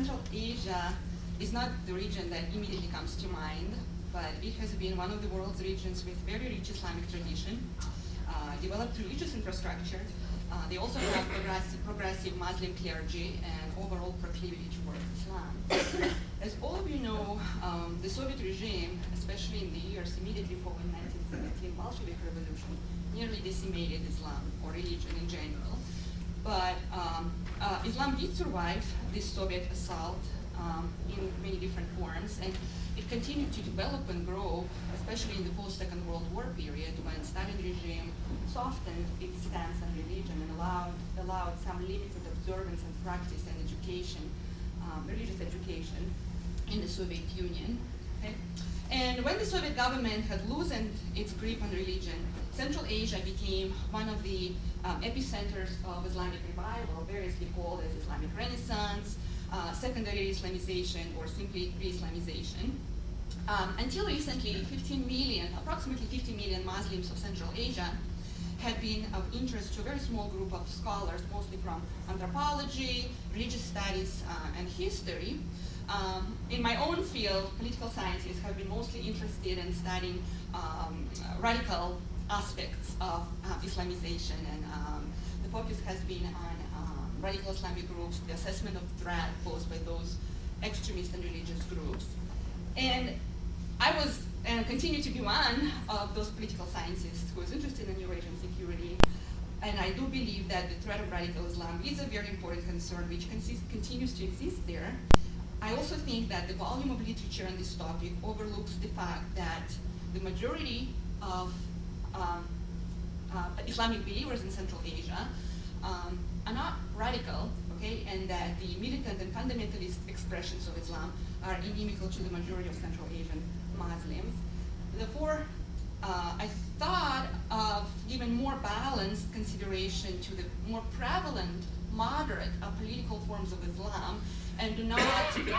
Central Asia is not the region that immediately comes to mind, but it has been one of the world's regions with very rich Islamic tradition, developed religious infrastructure. They also have progressive Muslim clergy and overall proclivity towards Islam. As all of you know, the Soviet regime, especially in the years immediately following 1917 Bolshevik Revolution, nearly decimated Islam or religion in general. But Islam did survive this Soviet assault in many different forms, and it continued to develop and grow, especially in the post-Second World War period, when Stalin regime softened its stance on religion and allowed some limited observance and practice and education, religious education, in the Soviet Union. Okay? And when the Soviet government had loosened its grip on religion, Central Asia became one of the epicenters of Islamic revival, variously called as Islamic Renaissance, secondary Islamization, or simply re-Islamization. Until recently, approximately 50 million Muslims of Central Asia had been of interest to a very small group of scholars, mostly from anthropology, religious studies, and history. In my own field, political scientists have been mostly interested in studying radical aspects of Islamization, and the focus has been on radical Islamic groups, the assessment of threat posed by those extremist and religious groups. And I was, and continue to be one of those political scientists who is interested in Eurasian security. And I do believe that the threat of radical Islam is a very important concern which continues to exist there. I also think that the volume of literature on this topic overlooks the fact that the majority of Islamic believers in Central Asia are not radical, okay, and that the militant and fundamentalist expressions of Islam are inimical to the majority of Central Asian Muslims. Therefore, I thought of giving more balanced consideration to the more prevalent, moderate political forms of Islam, and do not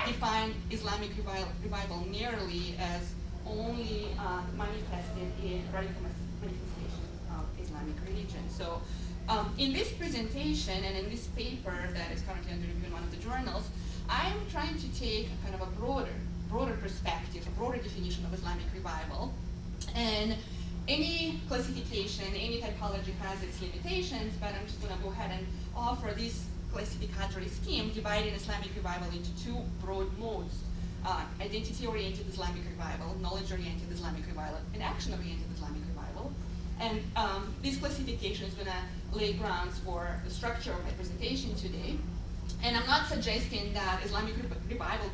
define Islamic revival merely as only manifested in radical manifestations of Islamic religion. So in this presentation and in this paper that is currently under review in one of the journals, I'm trying to take a kind of a broader perspective, a broader definition of Islamic revival. And any classification, any typology has its limitations, but I'm just going to go ahead and offer this classificatory scheme dividing Islamic revival into two broad modes: identity-oriented Islamic revival, knowledge-oriented Islamic revival, and action-oriented Islamic revival. And this classification is going to lay grounds for the structure of my presentation today. And I'm not suggesting that Islamic revival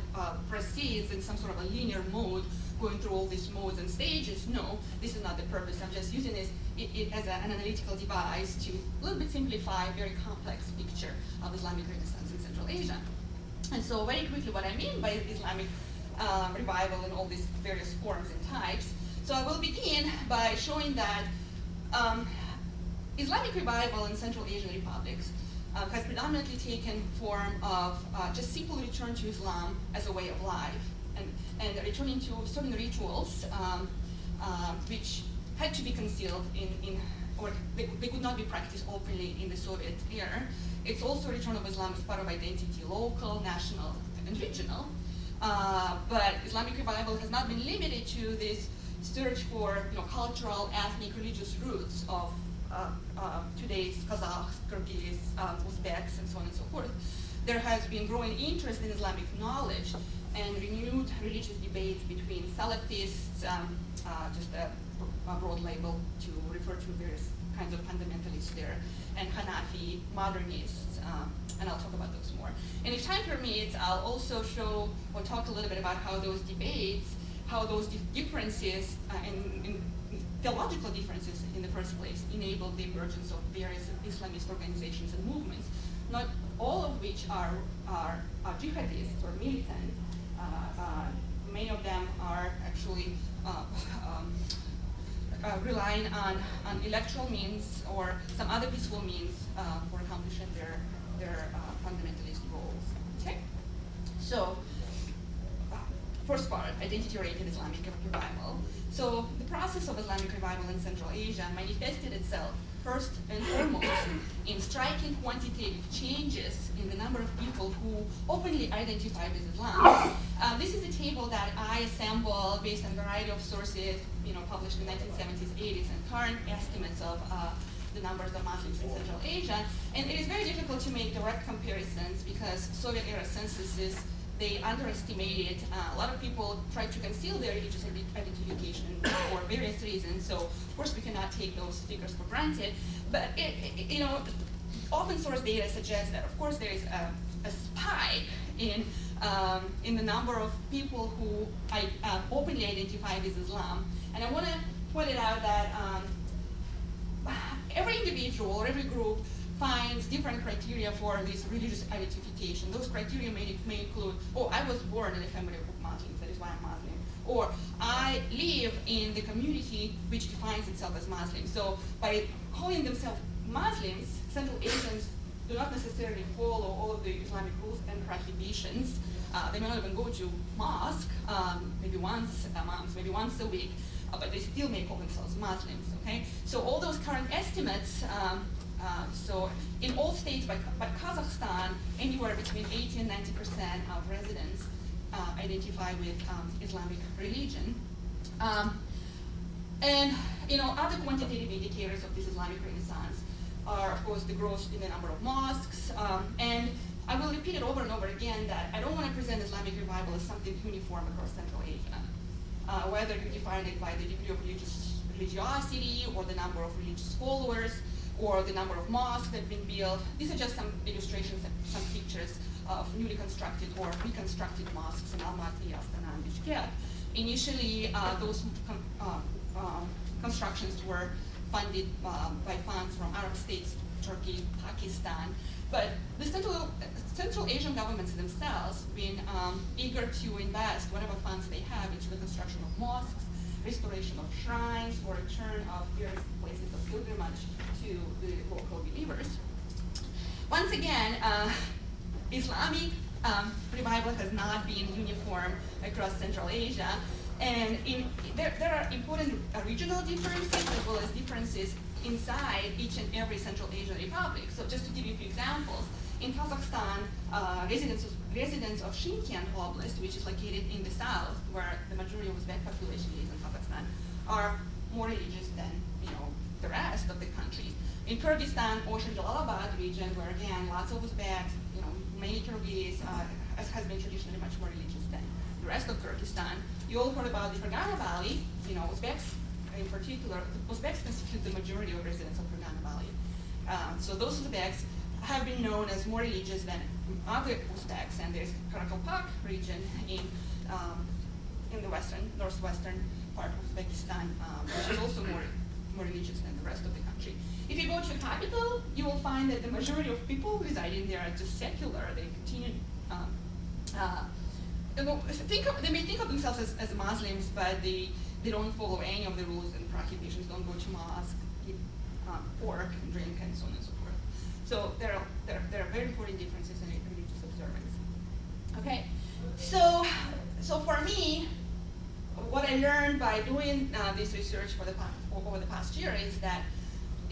proceeds in some sort of a linear mode, going through all these modes and stages. No, this is not the purpose. I'm just using it as an analytical device to a little bit simplify a very complex picture of Islamic Renaissance in Central Asia. And so very quickly, what I mean by Islamic revival in all these various forms and types. So I will begin by showing that Islamic revival in Central Asian republics has predominantly taken form of just simple return to Islam as a way of life, and returning to certain rituals which had to be concealed or they could not be practiced openly in the Soviet era. It's also a return of Islam as part of identity, local, national, and regional. But Islamic revival has not been limited to this search for cultural, ethnic, religious roots of today's Kazakhs, Kyrgyz, Uzbeks, and so on and so forth. There has been growing interest in Islamic knowledge and renewed religious debates between Salafists, just a broad label to refer to various kinds of fundamentalists there, and Hanafi, modernists, and I'll talk about those more. And if time permits, I'll also show or talk a little bit about how those debates, how those differences in theological differences in the first place enabled the emergence of various Islamist organizations and movements, not all of which are jihadists or militant. Many of them are actually relying on electoral means or some other peaceful means for accomplishing their fundamentalist goals. Okay? So, first part, identity-oriented Islamic revival. So the process of Islamic revival in Central Asia manifested itself first and foremost in striking quantitative changes in the number of people who openly identify with Islam. This is a table that I assembled based on a variety of sources, published in the 1970s, 80s, and current estimates of the numbers of Muslims in Central Asia. And it is very difficult to make direct comparisons because Soviet-era censuses, they underestimated. A lot of people tried to conceal their religious identification for various reasons. So, of course, we cannot take those figures for granted. But open source data suggests that, of course, there is a spike in the number of people who openly identify with Islam. And I want to point it out that every individual or every group finds different criteria for this religious identification. Those criteria may include, I was born in a family of Muslims, that is why I'm Muslim. Or I live in the community which defines itself as Muslim. So by calling themselves Muslims, Central Asians do not necessarily follow all of the Islamic rules and prohibitions. They may not even go to mosque, maybe once a month, maybe once a week, but they still may call themselves Muslims, okay? So all those current estimates, so in all states by Kazakhstan, anywhere between 80 and 90% of residents identify with Islamic religion. And other quantitative indicators of this Islamic Renaissance are, of course, the growth in the number of mosques. And I will repeat it over and over again that I don't want to present Islamic revival as something uniform across Central Asia. Whether you define it by the degree of religiosity or the number of religious followers or the number of mosques that have been built. These are just some illustrations, some pictures of newly constructed or reconstructed mosques in Almaty, Astana, and Bishkek. Initially, those constructions were funded by funds from Arab states, Turkey, Pakistan. But the Central Asian governments themselves have been eager to invest whatever funds they have into the construction of mosques, restoration of shrines, or return of various places of pilgrimage to the local believers. Once again, Islamic revival has not been uniform across Central Asia, and there are important regional differences as well as differences inside each and every Central Asian republic. So just to give you a few examples, in Kazakhstan, residents of Xinjiang Oblast, which is located in the south, where the majority of Uzbek population is in Kazakhstan, are more religious than the rest of the country. In Kyrgyzstan, Osh and Jalalabad region, where again lots of Uzbeks, many Kyrgyz, has been traditionally much more religious than the rest of Kyrgyzstan. You all heard about the Fergana Valley, Uzbeks in particular. Uzbeks constitute the majority of residents of Fergana Valley. So those Uzbeks have been known as more religious than other Uzbeks, and there's Karakalpak region in the northwestern part of Uzbekistan, which is also more religious than the rest of the country. If you go to a capital, you will find that the majority of people residing there are just secular. They continue. They may think of themselves as Muslims, but they don't follow any of the rules and prohibitions. Don't go to mosque, eat pork and drink, and so on and so forth. So there are very important differences in religious observance. Okay, so for me, what I learned by doing this research over the past year is that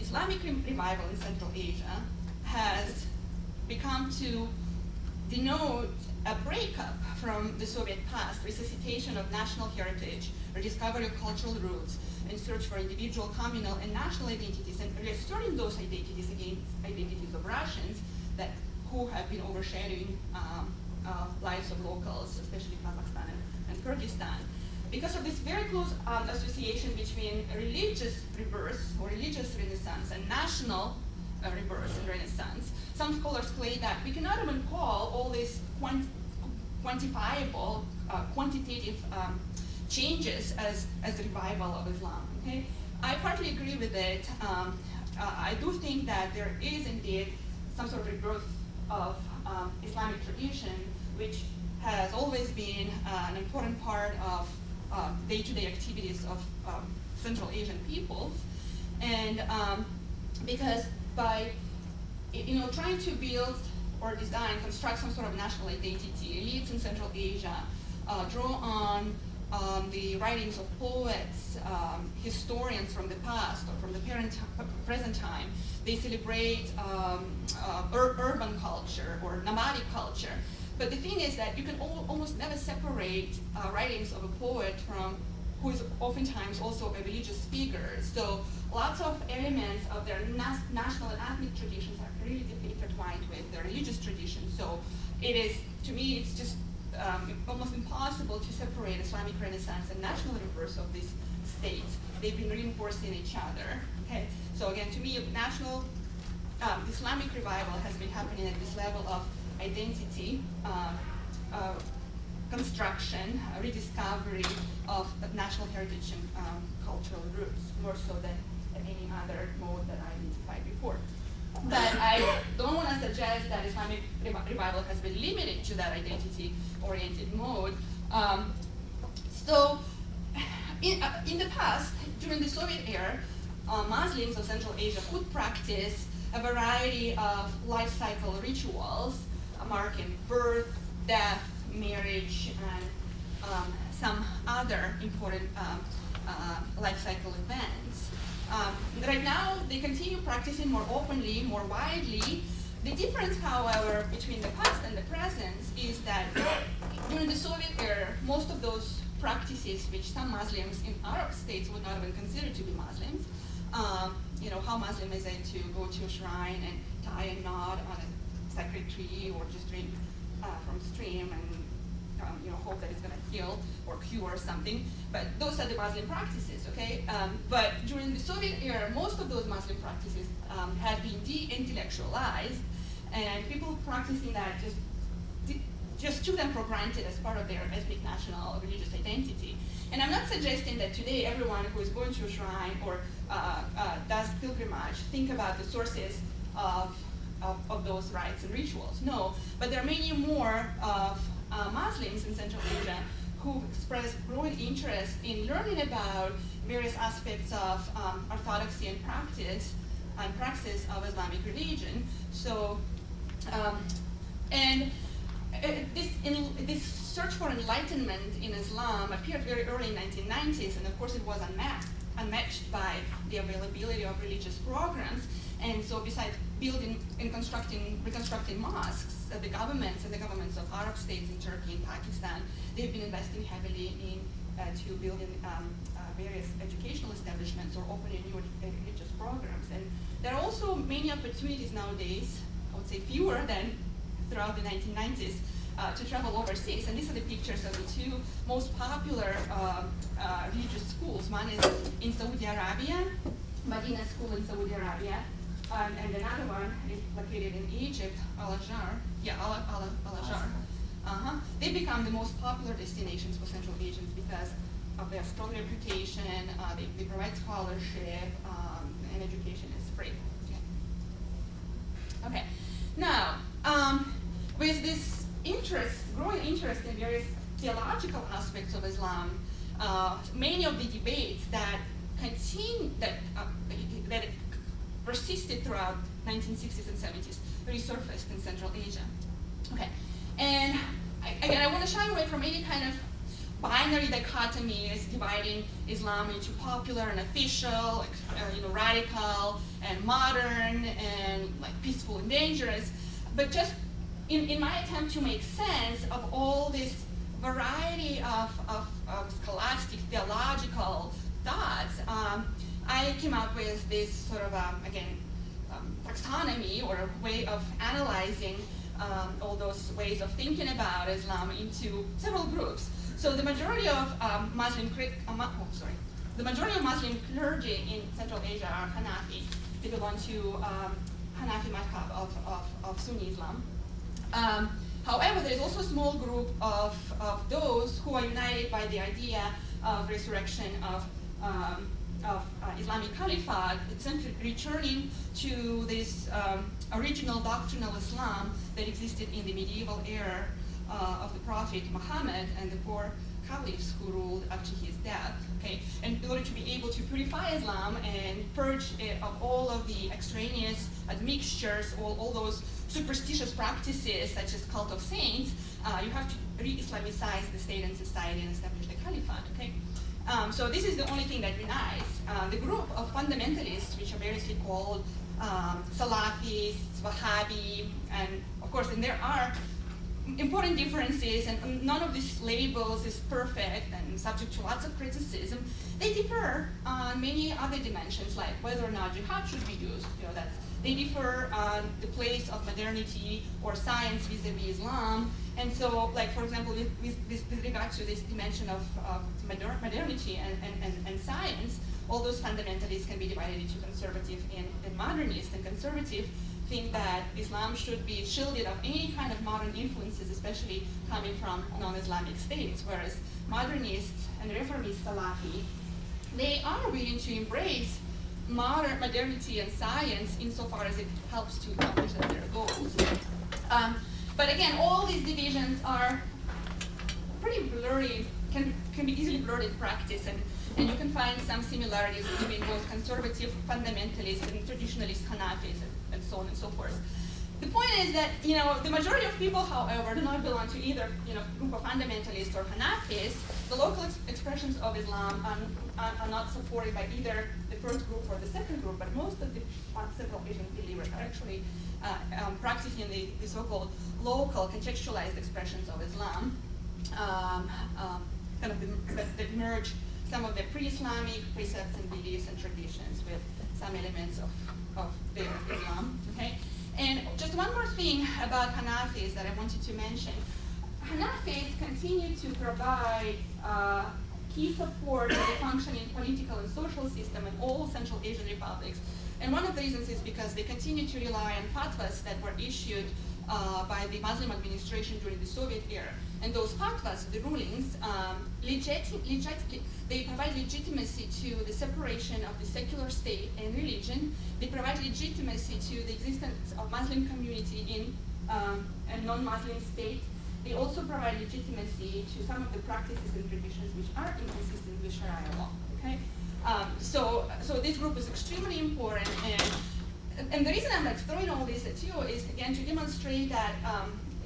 Islamic revival in Central Asia has become to denote a breakup from the Soviet past, resuscitation of national heritage, rediscovery of cultural roots, and search for individual, communal, and national identities, and restoring those identities against identities of Russians who have been overshadowing lives of locals, especially Kazakhstan and Kyrgyzstan. Because of this very close association between religious rebirth or religious renaissance and national rebirth and renaissance, some scholars claim that we cannot even call all these quantifiable, quantitative changes as the revival of Islam. Okay? I partly agree with it. I do think that there is indeed some sort of rebirth of Islamic tradition, which has always been an important part of day-to-day activities of Central Asian peoples, and because by trying to build or design, construct some sort of national identity, elites in Central Asia draw on the writings of poets, historians from the past or from the present time. They celebrate urban culture or nomadic culture. But the thing is that you can almost never separate writings of a poet from who is oftentimes also a religious figure. So lots of elements of their national and ethnic traditions are really deeply intertwined with their religious traditions. So it is, to me, it's just almost impossible to separate Islamic Renaissance and national rebirth of these states. They've been reinforcing each other. Okay, so again, to me, national Islamic revival has been happening at this level of identity, construction, rediscovery of national heritage and cultural roots, more so than any other mode that I identified before. But I don't want to suggest that Islamic revival has been limited to that identity-oriented mode. So, in the past, during the Soviet era, Muslims of Central Asia could practice a variety of life cycle rituals marking birth, death, marriage, and some other important life cycle events. Right now, they continue practicing more openly, more widely. The difference, however, between the past and the present is that during the Soviet era, most of those practices which some Muslims in Arab states would not even consider to be Muslims, how Muslim is it to go to a shrine and tie a knot on a sacred tree or just drink from stream and hope that it's going to heal or cure something. But those are the Muslim practices, okay? But during the Soviet era, most of those Muslim practices had been de-intellectualized, and people practicing that just took them for granted as part of their ethnic, national, or religious identity. And I'm not suggesting that today everyone who is going to a shrine or does pilgrimage think about the sources of those rites and rituals. No, but there are many more of Muslims in Central Asia who express growing interest in learning about various aspects of orthodoxy and praxis of Islamic religion. So, this search for enlightenment in Islam appeared very early in the 1990s, and of course it was unmatched by the availability of religious programs. And so besides building and reconstructing mosques, the governments of Arab states in Turkey and Pakistan, they've been investing heavily to building various educational establishments or opening new religious programs. And there are also many opportunities nowadays, I would say fewer than throughout the 1990s, to travel overseas. And these are the pictures of the two most popular religious schools. One is in Saudi Arabia, Medina School in Saudi Arabia, and another one is located in Egypt, Al-Azhar. Al-Azhar. They become the most popular destinations for Central Asians because of their strong reputation. They provide scholarship, and education is free. Okay. Now, with this growing interest in various theological aspects of Islam, many of the debates that persisted throughout 1960s and 70s resurfaced in Central Asia. Okay, and I want to shy away from any kind of binary dichotomies dividing Islam into popular and official, radical and modern and peaceful and dangerous, but just in my attempt to make sense of all this variety of scholastic theological thoughts, I came up with this sort of, taxonomy or a way of analyzing all those ways of thinking about Islam into several groups. So the majority of Muslim clergy in Central Asia are Hanafi. They belong to Hanafi madhab of Sunni Islam. However, there is also a small group of those who are united by the idea of resurrection of Islamic Caliphate, essentially returning to this original doctrinal Islam that existed in the medieval era of the Prophet Muhammad and the four caliphs who ruled after his death. Okay, and in order to be able to purify Islam and purge it of all of the extraneous admixtures, all those superstitious practices such as cult of saints, you have to re-Islamicize the state and society and establish the caliphate, okay? So this is the only thing that unites. The group of fundamentalists, which are variously called Salafists, Wahhabi, and of course, and there are important differences, and none of these labels is perfect and subject to lots of criticism. They differ on many other dimensions, like whether or not jihad should be used. They differ on the place of modernity or science vis-a-vis Islam. And so, like for example, with regard to this dimension of modernity and science, all those fundamentalists can be divided into conservative and modernist. And conservative think that Islam should be shielded of any kind of modern influences, especially coming from non-Islamic states, whereas modernists and reformist Salafi, they are willing to embrace modernity and science insofar as it helps to accomplish their goals. But again, all these divisions are pretty blurry, can be easily blurred in practice, and you can find some similarities between both conservative fundamentalists and traditionalist Hanafis and so on and so forth. The point is that the majority of people, however, do not belong to either group of fundamentalists or Hanafis. The local expressions of Islam are not supported by either the first group or the second group, but most of the Central Asian believers are actually practicing the so-called local contextualized expressions of Islam, that merge some of the pre-Islamic precepts and beliefs and traditions with some elements of the Islam. Okay. And just one more thing about Hanafis that I wanted to mention. Hanafis continue to provide key support for the functioning political and social system in all Central Asian republics. And one of the reasons is because they continue to rely on fatwas that were issued by the Muslim administration during the Soviet era. And those fatwas, the rulings, they provide legitimacy to the separation of the secular state and religion. They provide legitimacy to the existence of Muslim community in a non-Muslim state. They also provide legitimacy to some of the practices and traditions which are inconsistent with Sharia law. Okay, so this group is extremely important, and the reason I'm throwing all this at you is again to demonstrate that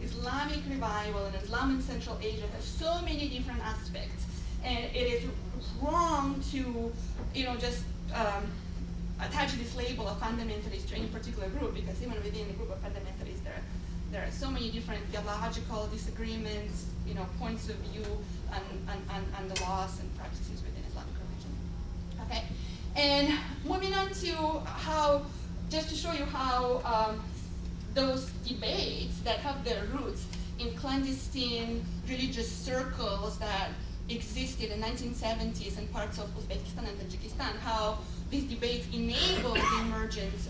Islamic revival and Islam in Central Asia has so many different aspects, and it is wrong to just attach this label of fundamentalists to any particular group, because even within the group of fundamentalists there are so many different theological disagreements, points of view on the laws and practices within Islamic religion. Okay, and moving on to just to show you how those debates that have their roots in clandestine religious circles that existed in the 1970s in parts of Uzbekistan and Tajikistan, how these debates enabled the emergence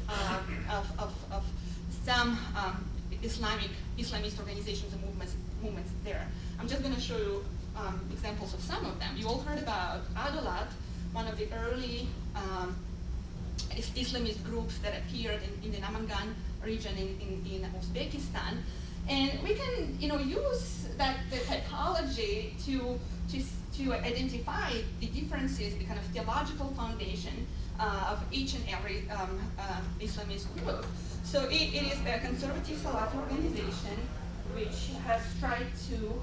of some Islamist organizations and movements there. I'm just going to show you examples of some of them. You all heard about Adolat, one of the early Islamist groups that appeared in the Namangan region in Uzbekistan, and we can use the typology to identify the differences, the kind of theological foundation of each and every Islamist group. So it is a conservative Salafi organization which has tried to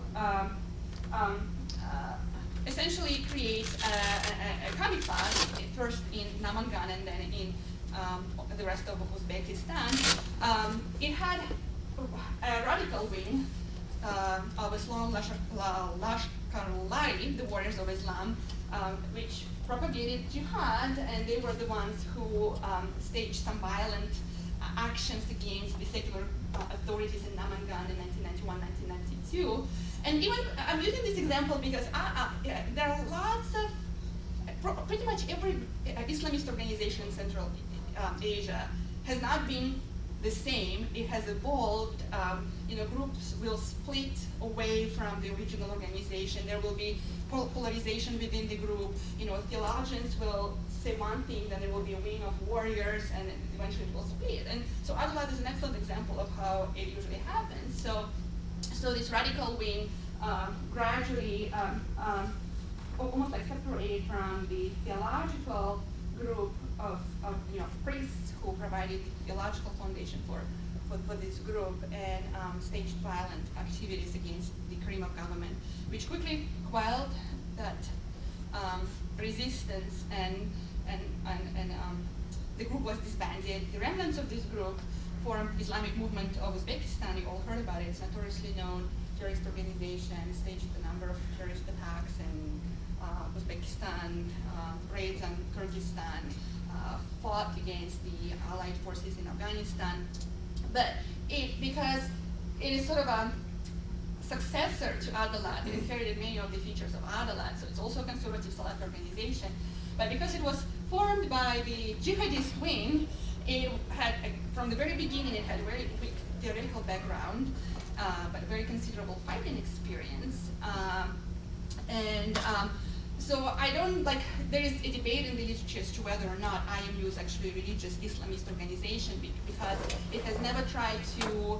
essentially create a caliphate, first in Namangan and then in the rest of Uzbekistan. It had a radical wing of Islam, Lashkar-Lari, the Warriors of Islam, which propagated jihad, and they were the ones who staged some violent actions against the secular authorities in Namangan in 1991-1992. And even, I'm using this example because there are lots of, pretty much every Islamist organization in Central Asia has not been the same. It has evolved. Groups will split away from the original organization. There will be polarization within the group. Theologians will say one thing, then there will be a wing of warriors, and eventually it will split. And so Adlat is an excellent example of how it usually happens. So this radical wing gradually almost like separated from the theological group priests who provided the theological foundation for this group and staged violent activities against the Karimov government, which quickly quelled that resistance and the group was disbanded. The remnants of this group formed Islamic Movement of Uzbekistan. You all heard about it. It's notoriously known terrorist organization, staged a number of terrorist attacks in Uzbekistan, raids on Kyrgyzstan, fought against the allied forces in Afghanistan. But because it is sort of a successor to Adalat, it inherited many of the features of Adalat, so it's also a conservative select organization. But because it was formed by the jihadist wing, it had, from the very beginning, it had a very weak theoretical background, but very considerable fighting experience. So I don't, there is a debate in the literature as to whether or not IMU is actually a religious Islamist organization, because it has never tried to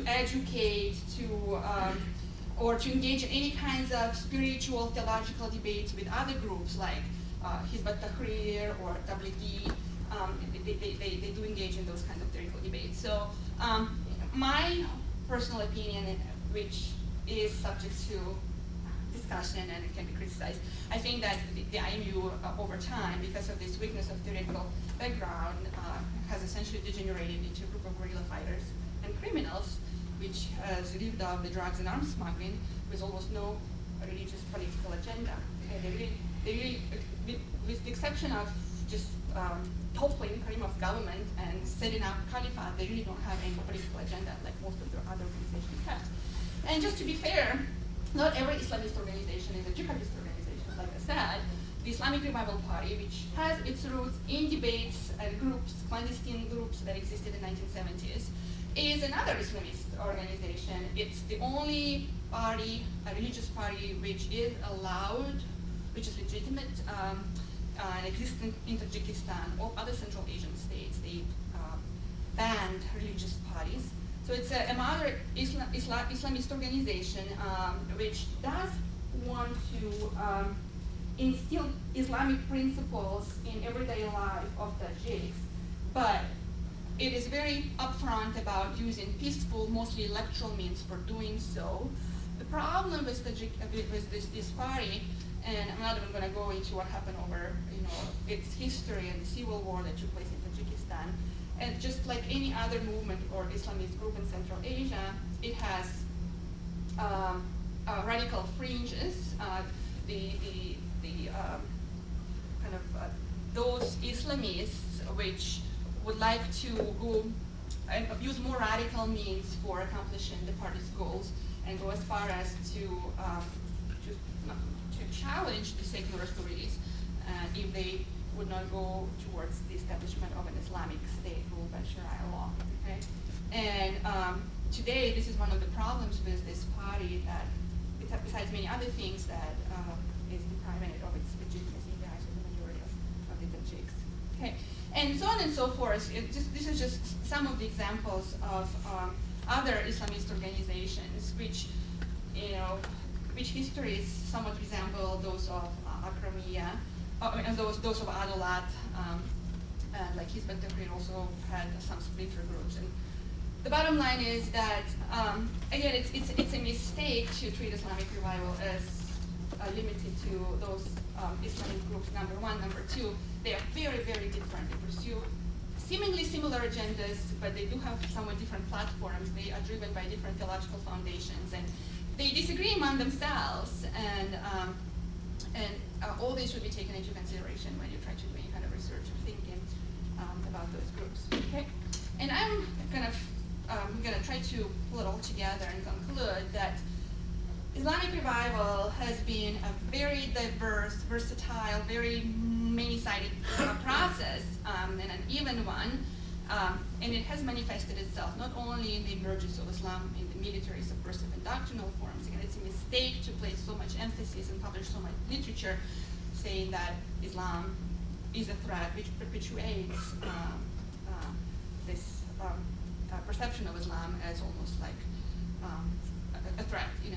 educate, or to engage in any kinds of spiritual, theological debates with other groups like Hizb ut-Tahrir or Tablighi. They do engage in those kinds of theoretical debates. So my personal opinion, which is subject to discussion and it can be criticized, I think that the IMU over time, because of this weakness of theoretical background, has essentially degenerated into a group of guerrilla fighters and criminals, which has lived off the drugs and arms smuggling with almost no religious political agenda. They really, with the exception of just toppling Karimov's government and setting up caliphate, they really don't have any political agenda like most of the other organizations have. And just to be fair, not every Islamist organization is a jihadist organization. Like I said, the Islamic Revival Party, which has its roots in debates and groups, clandestine groups that existed in the 1970s, is another Islamist organization. It's the only party, a religious party, which is allowed, which is legitimate and existent in Tajikistan or other Central Asian states. They banned religious parties. So it's a moderate Islamist organization which does want to instill Islamic principles in everyday life of Tajiks, but it is very upfront about using peaceful, mostly electoral means for doing so. The problem with this party, and I'm not even going to go into what happened over its history and the civil war that took place in Tajikistan, and just like any other movement or Islamist group in Central Asia, it has radical fringes. Those Islamists which would like to go and use more radical means for accomplishing the party's goals and go as far as to challenge the secular authorities if they would not go towards the establishment of an Islamic state ruled by Sharia law. Okay? And today, this is one of the problems with this party that, besides many other things, that is depriving it of its legitimacy in the eyes of the majority of the Tajiks. Okay? And so on and so forth. This is just some of the examples of other Islamist organizations which histories somewhat resemble those of Akramiya, and those of Adalat, and like Hizb ut-Tahrir also had some splinter groups. And the bottom line is that, again, it's a mistake to treat Islamic revival as limited to those Islamic groups, number one. Number two, they are very, very different. They pursue seemingly similar agendas, but they do have somewhat different platforms. They are driven by different theological foundations, and they disagree among themselves, and all this should be taken into consideration when you try to do any kind of research or thinking about those groups. Okay, and I'm gonna try to pull it all together and conclude that Islamic revival has been a very diverse, versatile, very many-sided process, and an even one. And it has manifested itself not only in the emergence of Islam in the military, subversive, and doctrinal forms. Again, it's a mistake to place so much emphasis and publish so much literature saying that Islam is a threat, which perpetuates this perception of Islam as almost like a threat, in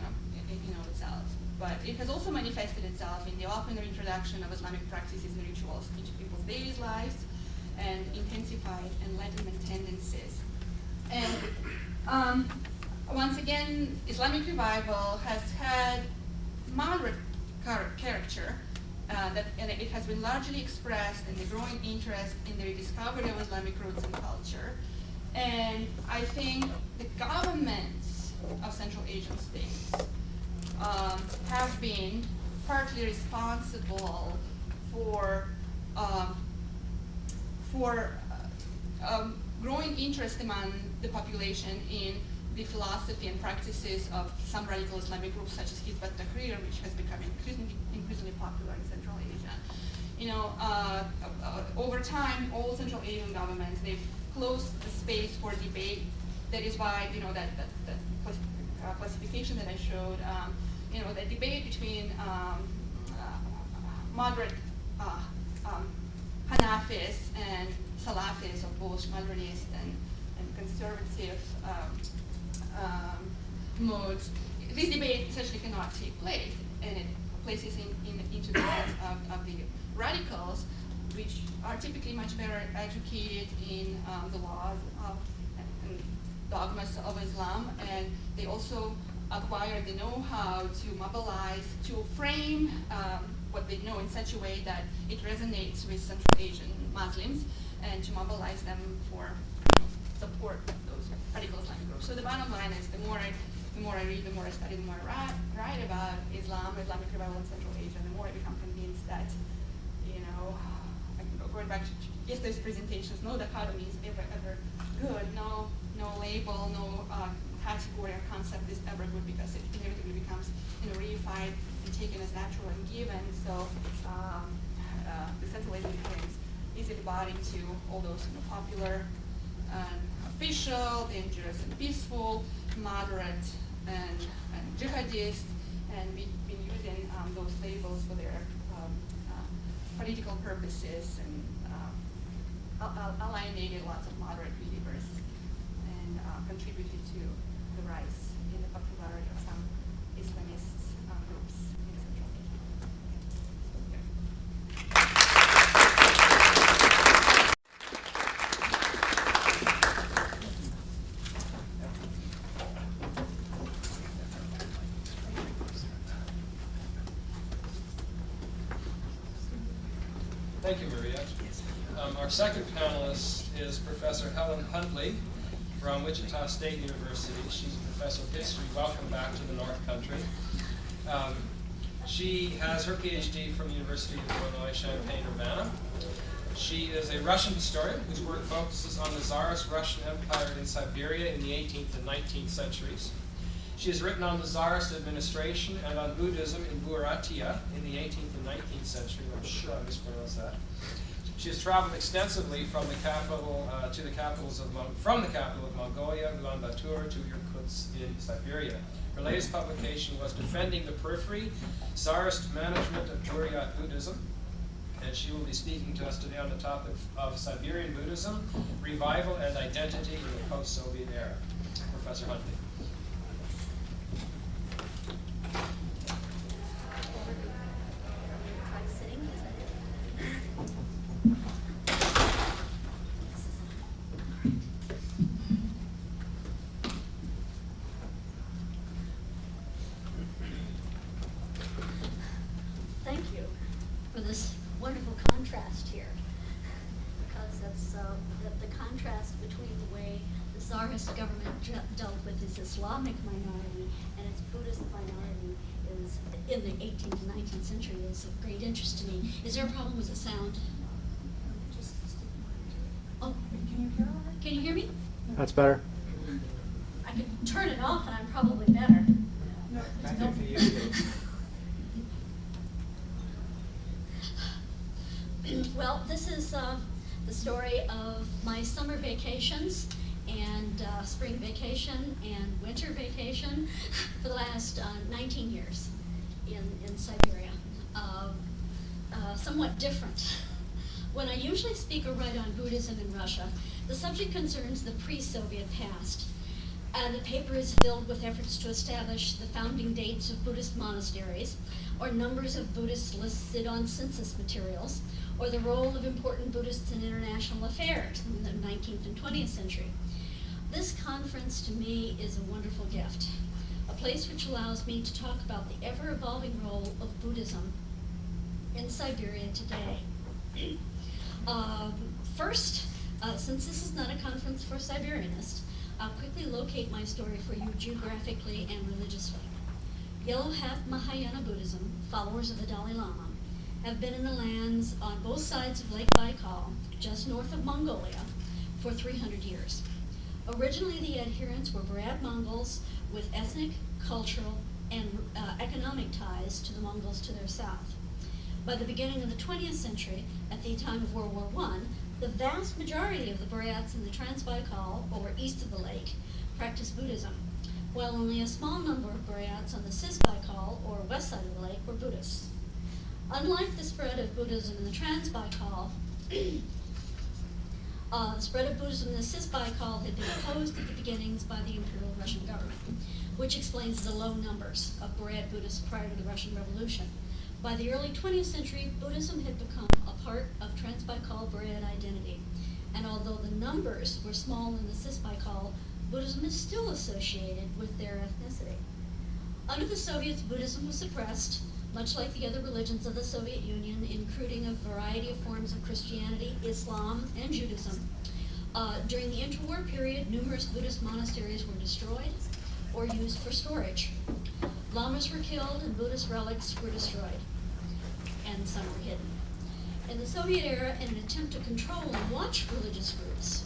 itself. But it has also manifested itself in the open introduction of Islamic practices and rituals into people's daily lives and intensified enlightenment tendencies. And once again, Islamic revival has had moderate character, and it has been largely expressed in the growing interest in the rediscovery of Islamic roots and culture. And I think the governments of Central Asian states have been partly responsible for growing interest among the population in the philosophy and practices of some radical Islamic groups such as Hizb ut-Tahrir, which has become increasingly popular in Central Asia. Over time, all Central Asian governments, they've closed the space for debate. That is why, that classification that I showed, the debate between moderate Hanafis and Salafis, or both moderate and conservative modes, this debate essentially cannot take place, and it places into the hands of the radicals, which are typically much better educated in the laws and dogmas of Islam, and they also acquire the know-how to mobilize, to frame what they know in such a way that it resonates with Central Asian Muslims, and to mobilize them for support those radical Islamic groups. So the bottom line is, the more I read, the more I study, the more I write about Islam, Islamic revival in Central Asia, the more I become convinced that, going back to yesterday's presentations, no dichotomy is ever good, no label, no category or concept is ever good, because it inevitably becomes reified and taken as natural and given. So the Central Asian claims easily bought into all those popular and official, dangerous and peaceful, moderate and jihadist, and we've been using those labels for their political purposes, and alienated lots of moderate believers, and contributed to the rise in the popularity of some Islamist groups in Central Asia. Thank you, Maria. Our second panelist is Professor Helen Hundley from Wichita State University. She's a professor of history. Welcome back to the North Country. She has her PhD from the University of Illinois, Champaign-Urbana. She is a Russian historian whose work focuses on the Tsarist Russian Empire in Siberia in the 18th and 19th centuries. She has written on the Tsarist administration and on Buddhism in Buryatia in the 18th and 19th century. I'm sure I mispronounced that. She has traveled extensively from the capital from the capital of Mongolia, Ulaanbaatar, to Irkutsk in Siberia. Her latest publication was Defending the Periphery, Tsarist Management of Buryat Buddhism, and she will be speaking to us today on the topic of Siberian Buddhism, Revival and Identity in the Post-Soviet Era. Professor Huntley. Dealt with its Islamic minority and its Buddhist minority is in the 18th and 19th century is of great interest to me. Is there a problem with the sound? Oh, can you hear me? That's better. I could turn it off and I'm probably better. Well, this is the story of my summer vacations and spring vacation and winter vacation for the last 19 years in Siberia. Somewhat different. When I usually speak or write on Buddhism in Russia, the subject concerns the pre-Soviet past. And the paper is filled with efforts to establish the founding dates of Buddhist monasteries, or numbers of Buddhists listed on census materials, or the role of important Buddhists in international affairs in the 19th and 20th century. This conference to me is a wonderful gift, a place which allows me to talk about the ever-evolving role of Buddhism in Siberia today. First, since this is not a conference for Siberianists, I'll quickly locate my story for you geographically and religiously. Yellow Hat Mahayana Buddhism, followers of the Dalai Lama, have been in the lands on both sides of Lake Baikal, just north of Mongolia, for 300 years. Originally, the adherents were Buryat Mongols with ethnic, cultural, and economic ties to the Mongols to their south. By the beginning of the 20th century, at the time of World War I, the vast majority of the Buryats in the Transbaikal, or east of the lake, practiced Buddhism, while only a small number of Buryats on the Cisbaikal, or west side of the lake, were Buddhists. Unlike the spread of Buddhism in the Transbaikal, the spread of Buddhism in the Cisbaikal had been opposed at the beginnings by the Imperial Russian government, which explains the low numbers of Buryat Buddhists prior to the Russian Revolution. By the early 20th century, Buddhism had become a part of Transbaikal Buryat identity, and although the numbers were small in the Cisbaikal, Buddhism is still associated with their ethnicity. Under the Soviets, Buddhism was suppressed, much like the other religions of the Soviet Union, including a variety of forms of Christianity, Islam, and Judaism. During the interwar period, numerous Buddhist monasteries were destroyed or used for storage. Lamas were killed and Buddhist relics were destroyed, and some were hidden. In the Soviet era, in an attempt to control and watch religious groups,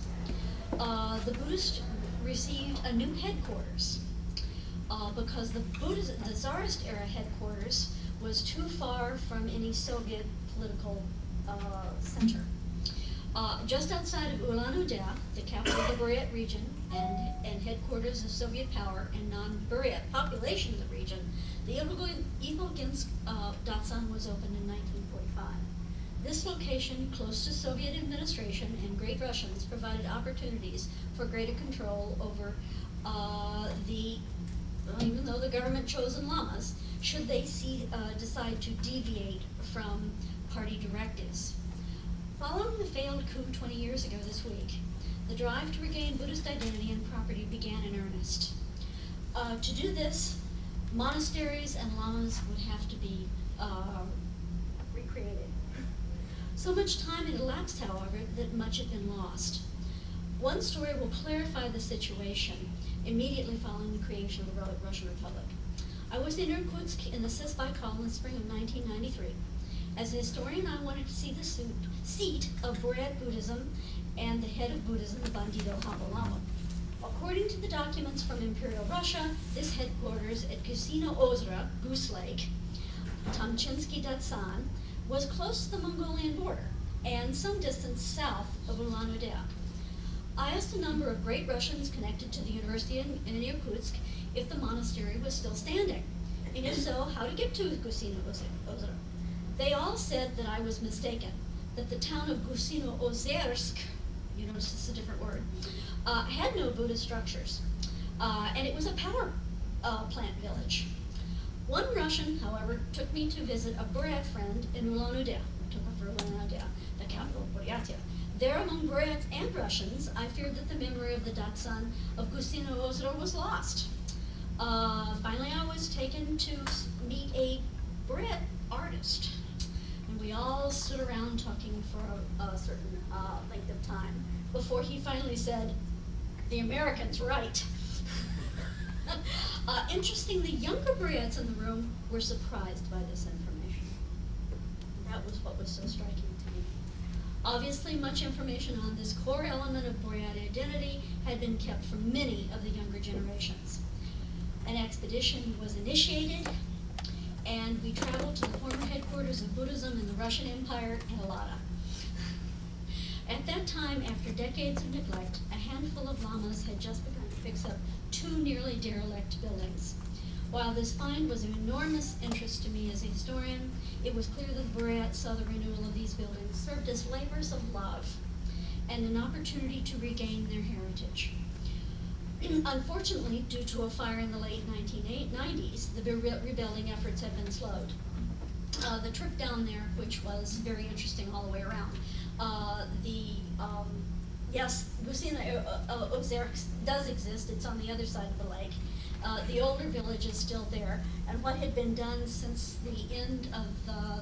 the Buddhists received a new headquarters because the Tsarist era headquarters was too far from any Soviet political center. Just outside of Ulan-Ude, the capital of the Buryat region and headquarters of Soviet power and non-Buryat population of the region, the Ilgoginsk Datsan was opened in 1945. This location, close to Soviet administration and Great Russians, provided opportunities for greater control over even though the government-chosen lamas, should they decide to deviate from party directives. Following the failed coup 20 years ago this week, the drive to regain Buddhist identity and property began in earnest. To do this, monasteries and lamas would have to be recreated. So much time had elapsed, however, that much had been lost. One story will clarify the situation immediately following the creation of the Russian Republic. I was in Irkutsk in the Cisbaikal in the spring of 1993. As a historian, I wanted to see the seat of Buryat Buddhism and the head of Buddhism, the Bandido Lama. According to the documents from Imperial Russia, this headquarters at Gusino Ozera, Goose Lake, Tamchinsky Datsan, was close to the Mongolian border and some distance south of Ulan-Ude. I asked a number of great Russians connected to the university in Irkutsk if the monastery was still standing, and if so, how to get to Gusino Ozera. They all said that I was mistaken, that the town of Gusino Ozersk, you notice it's a different word, had no Buddhist structures, and it was a power plant village. One Russian, however, took me to visit a Buryat friend in Ulan-Ude. I took her for Ulan-Ude, the capital of Buryatia. There, among Buryats and Russians, I feared that the memory of the Datsan of Gusino Ozero was lost. Finally, I was taken to meet a Buryat artist, and we all stood around talking for a certain length of time before he finally said, "The American's right." Interestingly, younger Buryats in the room were surprised by this information. That was what was so striking to me. Obviously, much information on this core element of Buryat identity had been kept from many of the younger generations. An expedition was initiated, and we traveled to the former headquarters of Buddhism in the Russian Empire in Alata. At that time, after decades of neglect, a handful of lamas had just begun to fix up two nearly derelict buildings. While this find was of enormous interest to me as a historian, it was clear that the Buryats saw the renewal of these buildings served as labors of love and an opportunity to regain their heritage. Unfortunately, due to a fire in the late 1990s, the rebuilding efforts have been slowed. The trip down there, which was very interesting all the way around, yes, Busina Ozerk does exist. It's on the other side of the lake. The older village is still there, and what had been done since the end of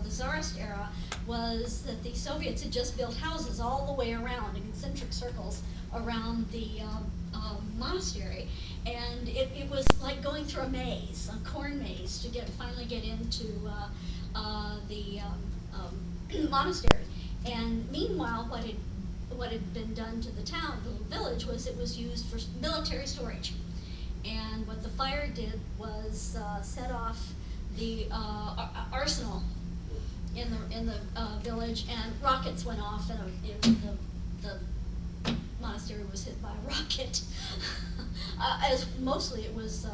the Tsarist era was that the Soviets had just built houses all the way around in concentric circles around the monastery, and it was like going through a maze, a corn maze, to finally get into the monastery. And meanwhile, what had been done to the town, the little village, was it was used for military storage. And what the fire did was set off the arsenal in the village, and rockets went off, and the monastery was hit by a rocket. As mostly it was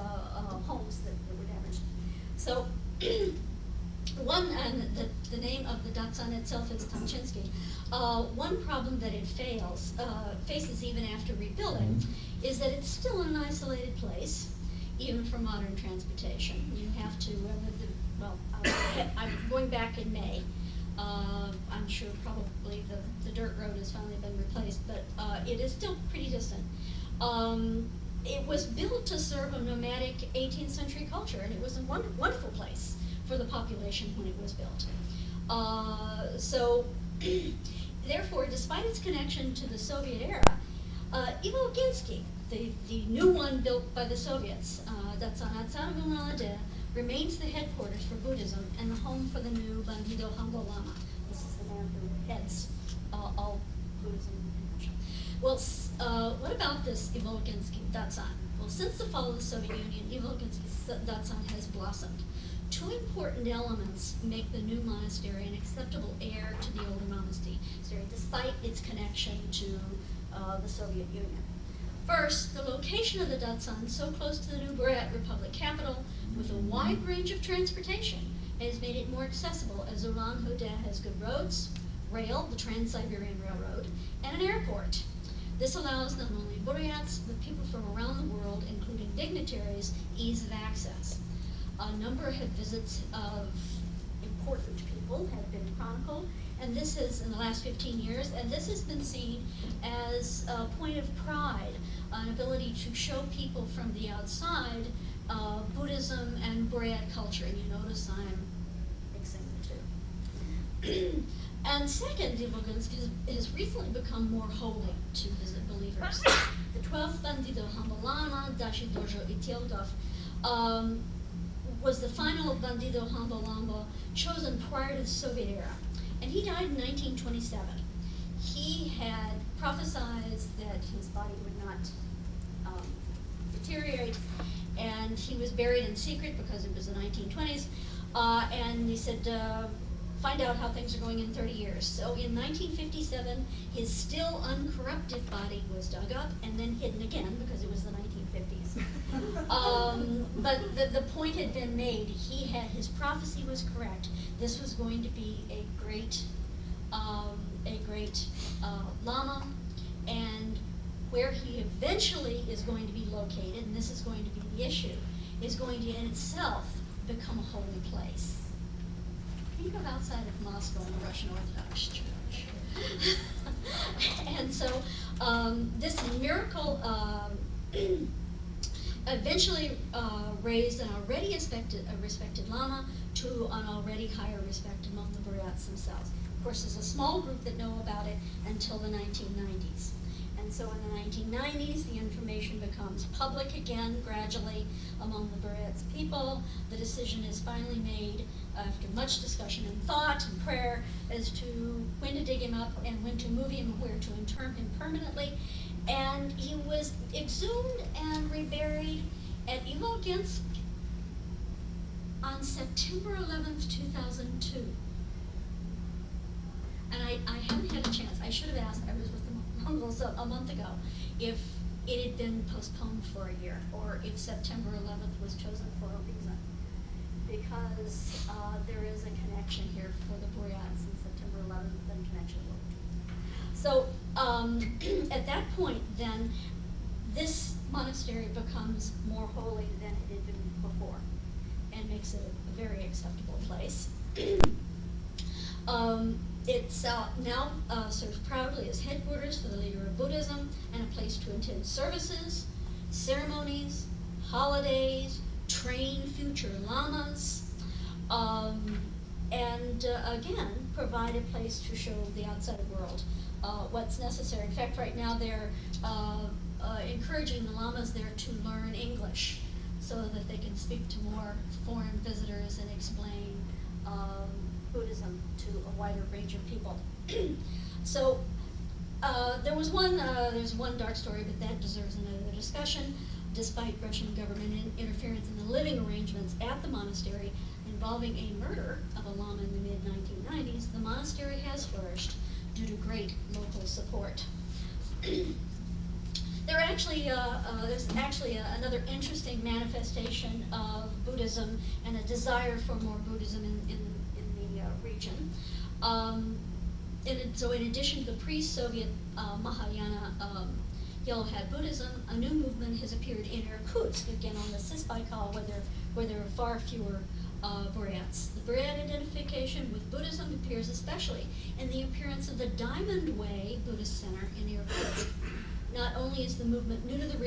homes that were damaged. So the name of the Datsan itself is Tamchinsky. One problem that it faces even after rebuilding is that it's still an isolated place, even for modern transportation. You have to, I'm going back in May. I'm sure probably the dirt road has finally been replaced, but it is still pretty distant. It was built to serve a nomadic 18th century culture, and it was a wonderful place for the population when it was built. Therefore, despite its connection to the Soviet era, Ivolginsky, the new one built by the Soviets, remains the headquarters for Buddhism and the home for the new Bandido Humbo Lama. This is the man who heads all Buddhism in Russia. Well, what about this Ivolginsky Datsan? Well, since the fall of the Soviet Union, Ivolginsky Datsan has blossomed. Two important elements make the new monastery an acceptable heir to the older monastery, despite its connection to the Soviet Union. First, the location of the Datsan, so close to the new Buryat Republic capital, with a wide range of transportation, has made it more accessible, as Ulan-Ude has good roads, rail, the Trans-Siberian Railroad, and an airport. This allows not only Buryats, but people from around the world, including dignitaries, ease of access. A number of visits of important people have been chronicled, and this is in the last 15 years, and this has been seen as a point of pride, an ability to show people from the outside Buddhism and Buryat culture. And you notice I'm mixing the two. And second, Ivolginsky has recently become more holy to his believers. The 12th Bandido Humbo Lama, Dashi Dojo Itielgov, was the final Bandido Humbo Lama chosen prior to the Soviet era. And he died in 1927. He had prophesied that his body would not deteriorate, and he was buried in secret because it was the 1920s. And he said, find out how things are going in 30 years. So in 1957, his still uncorrupted body was dug up and then hidden again because it was the 1950s. But the point had been made. His prophecy was correct. This was going to be a great Lama, and where he eventually is going to be located, and this is going to be the issue, is going to in itself become a holy place. Think of outside of Moscow and the Russian Orthodox Church. And so this miracle eventually raised an already respected Lama to an already higher respect among the Buryats themselves. Of course, there's a small group that know about it until the 1990s. And so in the 1990s, the information becomes public again, gradually, among the Buryats people. The decision is finally made after much discussion and thought and prayer as to when to dig him up and when to move him, where to intern him permanently. And he was exhumed and reburied at Ivolginsk on September 11th, 2002. And I haven't had a chance. I should have asked. I was with the Mongols a month ago if it had been postponed for a year or if September 11th was chosen for a reason. Because there is a connection here for the Buryats, and September 11th and connection. So at that point, then, this monastery becomes more holy than it had been before, and makes it a very acceptable place. It's now serves proudly as headquarters for the leader of Buddhism and a place to attend services, ceremonies, holidays, train future lamas, and again, provide a place to show the outside world what's necessary. In fact, right now they're encouraging the lamas there to learn English so that they can speak to more foreign visitors and explain Buddhism to a wider range of people. So there's one dark story, but that deserves another discussion. Despite Russian government interference in the living arrangements at the monastery involving a murder of a lama in the mid-1990s, the monastery has flourished due to great local support. There's actually another interesting manifestation of Buddhism and a desire for more Buddhism in the region. So in addition to the pre-Soviet Mahayana Yellow Hat Buddhism, a new movement has appeared in Irkutsk, again on the Cis-Baikal, where there are far fewer Buryats. The Buryat identification with Buddhism appears especially in the appearance of the Diamond Way Buddhist Center in Irkutsk. Not only is the movement new to the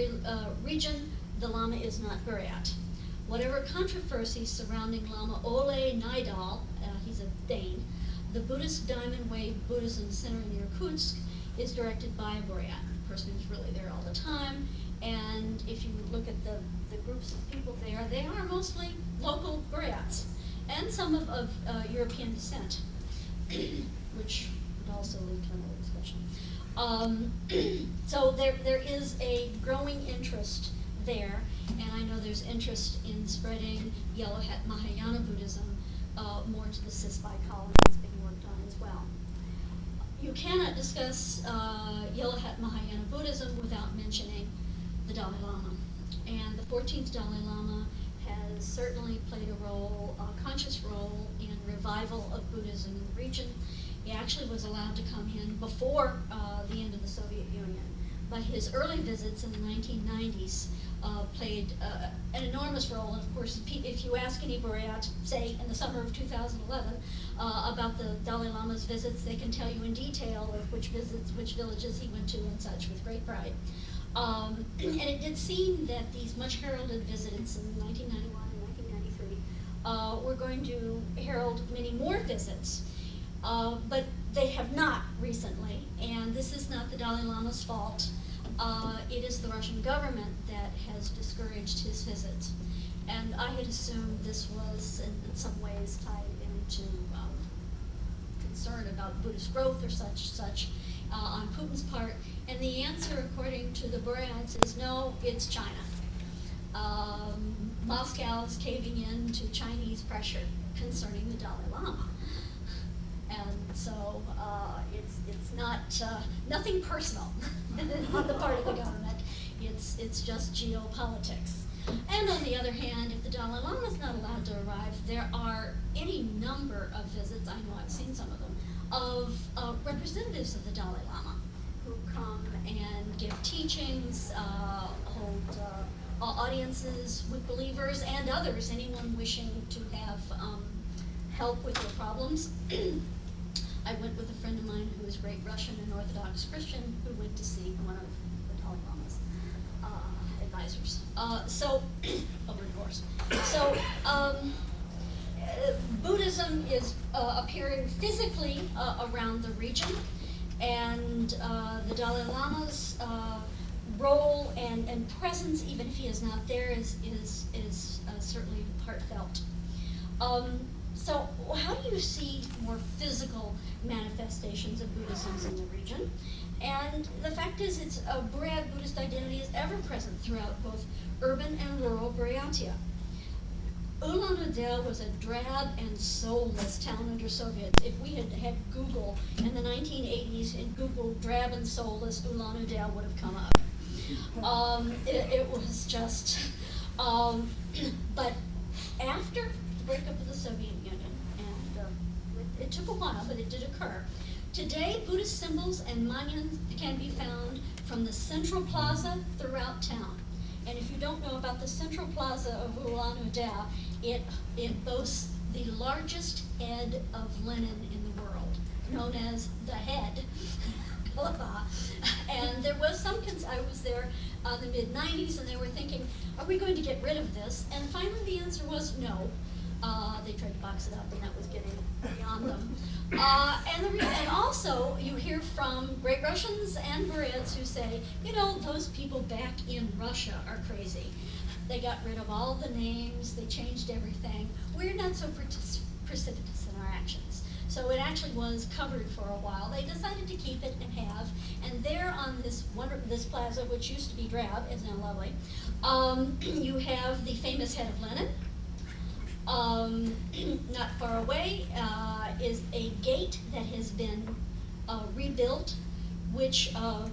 region, the Lama is not Buryat. Whatever controversies surrounding Lama Ole Nidal, he's a Dane, the Buddhist Diamond Way Buddhism Center in Irkutsk is directed by a Buryat, a person who's really there all the time. And if you look at the groups of people there, they are mostly local Buryats, and some of European descent, which would also lead to another discussion. So there is a growing interest there, and I know there's interest in spreading Yellow Hat Mahayana Buddhism more to the Cis-Baikal, and that's being worked on as well. You cannot discuss Yellow Hat Mahayana Buddhism without mentioning the Dalai Lama. And the 14th Dalai Lama has certainly played a conscious role in revival of Buddhism in the region. He actually was allowed to come in before the end of the Soviet Union, but his early visits in the 1990s played an enormous role. And of course, if you ask any Buryat, say in the summer of 2011, about the Dalai Lama's visits, they can tell you in detail of which villages he went to and such with great pride. And it did seem that these much heralded visits in 1991 and 1993 were going to herald many more visits. But they have not recently, and this is not the Dalai Lama's fault. It is the Russian government that has discouraged his visits. And I had assumed this was in some ways tied into concern about Buddhist growth or such on Putin's part. And the answer, according to the Buryats, is no, it's China. Moscow is caving in to Chinese pressure concerning the Dalai Lama. And so it's not nothing personal on the part of the government. It's just geopolitics. And on the other hand, if the Dalai Lama is not allowed to arrive, there are any number of visits, I know I've seen some of them, of representatives of the Dalai Lama who come and give teachings, hold audiences with believers and others, anyone wishing to have help with their problems. I went with a friend of mine who is great Russian and Orthodox Christian who went to see one of the Dalai Lama's advisors. Over divorce. So Buddhism is appearing physically around the region, and the Dalai Lama's role and presence, even if he is not there, is certainly heartfelt. So how do you see more physical manifestations of Buddhism in the region? And the fact is, it's a Buryat Buddhist identity is ever present throughout both urban and rural Buryatia. Ulan-Ude was a drab and soulless town under Soviets. If we had had Google in the 1980s and Google drab and soulless, Ulan-Ude would have come up. It was just, but after the breakup of the Soviet Union, and it took a while, but it did occur. Today, Buddhist symbols and monuments can be found from the central plaza throughout town. And if you don't know about the central plaza of Ulan-Ude, it boasts the largest head of linen in the world, known as the head. And there was some, I was there in the mid-90s, and they were thinking, are we going to get rid of this? And finally the answer was no. They tried to box it up, and that was getting beyond them. And also, you hear from great Russians and Buryats who say, you know, those people back in Russia are crazy. They got rid of all the names, they changed everything. We're not so precipitous in our actions. So it actually was covered for a while. They decided to keep it and have, and there on this plaza, which used to be drab, is now lovely, you have the famous head of Lenin. Not far away is a gate that has been rebuilt, which a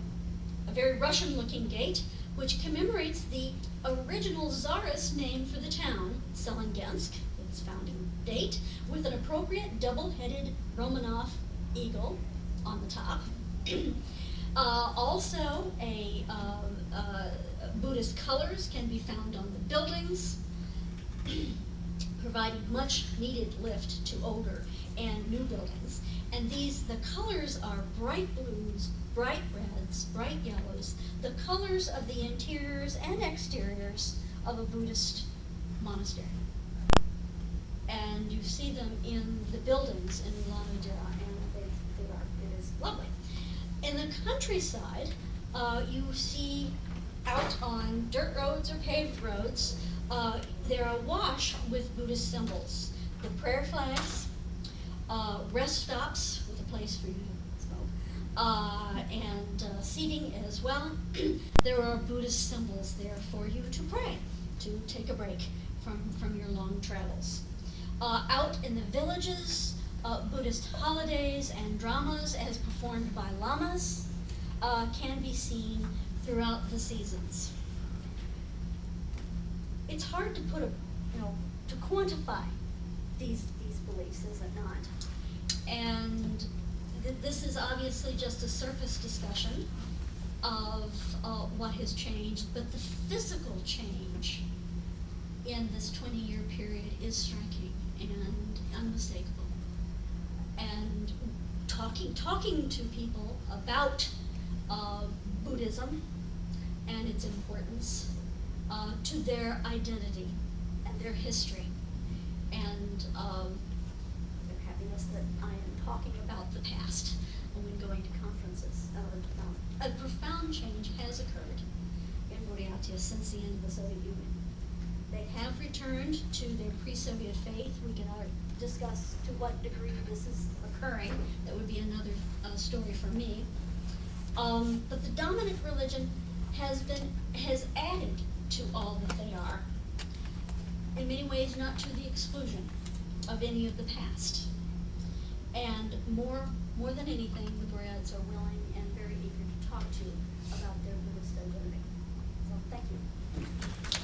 very Russian-looking gate, which commemorates the original Tsarist name for the town, Selengensk, its founding date, with an appropriate double-headed Romanov eagle on the top. Also, Buddhist colors can be found on the buildings, providing much needed lift to older and new buildings. And the colors are bright blues, bright reds, bright yellows, the colors of the interiors and exteriors of a Buddhist monastery. And you see them in the buildings in Ulan-Ude, and it is lovely. In the countryside, you see out on dirt roads or paved roads, they're awash with Buddhist symbols. The prayer flags, rest stops with a place for you to smoke, and seating as well. There are Buddhist symbols there for you to pray, to take a break from your long travels. Out in the villages, Buddhist holidays and dramas as performed by lamas can be seen throughout the seasons. It's hard to put to quantify these beliefs, is it not? And this is obviously just a surface discussion of what has changed, but the physical change in this 20-year period is striking and unmistakable. And talking to people about Buddhism and its importance to their identity and their history, and their happiness that I am talking about the past when going to conferences. A profound change has occurred in Buryatia since the end of the Soviet Union. They have returned to their pre-Soviet faith. We can discuss to what degree this is occurring. That would be another story for me. But the dominant religion has added to all that they are. In many ways, not to the exclusion of any of the past. And more than anything, the Buryats are willing and very eager to talk to about their Buddhist identity. So, thank you.